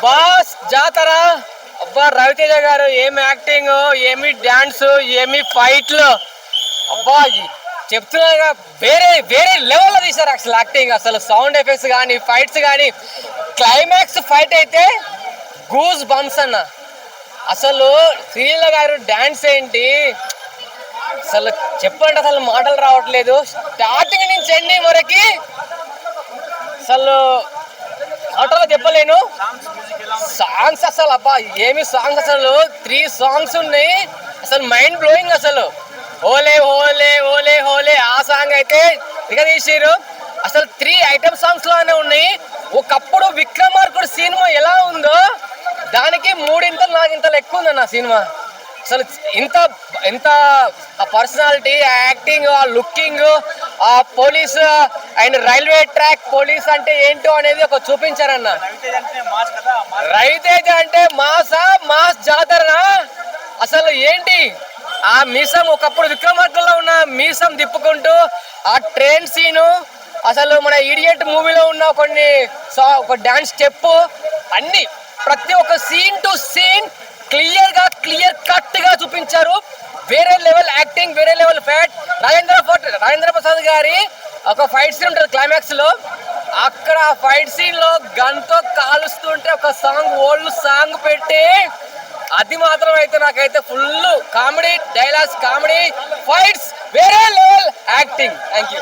Boss జాతర. అబ్బా రవితేజ గారు ఏమి యాక్టింగ్, ఏమి డాన్స్, ఏమి ఫైట్లు. అబ్బా చెప్తున్నా వేరే వేరే లెవెల్లో తీశారు అసలు యాక్టింగ్. అసలు సౌండ్ ఎఫెక్ట్స్ కానీ ఫైట్స్ కానీ క్లైమాక్స్ ఫైట్ అయితే గూస్ బంప్స్ అన్న. అసలు శ్రీలీల గారు డాన్స్ ఏంటి అసలు చెప్పండి, అసలు మాటలు రావట్లేదు. స్టార్టింగ్ నుంచి ఎండింగ్ వరకు అసలు మాటలు చెప్పలేను. సాంగ్స్ అసలు అబ్బా ఏమి సాంగ్స్, అసలు 3 సాంగ్స్ ఉన్నాయి. అసలు మైండ్ బ్లోయింగ్. అసలు ఓలే ఓలే ఓలే ఓలే ఆ సాంగ్ అయితే ఇక తీసిరు. అసలు 3 ఐటమ్ సాంగ్స్ లోనే ఉన్నాయి. ఒకప్పుడు విక్రమార్కుడు సినిమా ఎలా ఉందో దానికి 3 4 ఎక్కువ ఉందన్న సినిమా. అసలు ఇంత ఇంత పర్సనాలిటీ, యాక్టింగ్, ఆ లుకింగ్, ఆ police and railway track police అంటే ఏంటో అనేది ఒక చూపించారన్న. రవితేజ అంటే మాస్ జాతరనా. అసలు ఏంటి ఆ మీసం, ఒకప్పుడు విక్రమార్కుల్లో ఉన్న మీసం తిప్పుకుంటూ ఆ ట్రైన్ సీను, అసలు మన ఇడియట్ మూవీలో ఉన్న ఒక డాన్స్ స్టెప్ అన్ని ప్రతి ఒక్క scene to scene clear cut గా చూపించారు. వేరే లెవెల్ యాక్టింగ్, వేరే లెవెల్ ఫైట్. రాజేంద్ర ప్రసాద్ గారి ఒక ఫైట్ సీన్ ఉంటుంది క్లైమాక్స్ లో. అక్కడ ఫైట్ సీన్ లో గన్ తో కాలుస్తుంటే ఒక ఓల్డ్ సాంగ్ పెట్టి అది మాత్రం అయితే నాకైతే full comedy dialogues, comedy fights, వేరే లెవెల్ యాక్టింగ్. Thank you.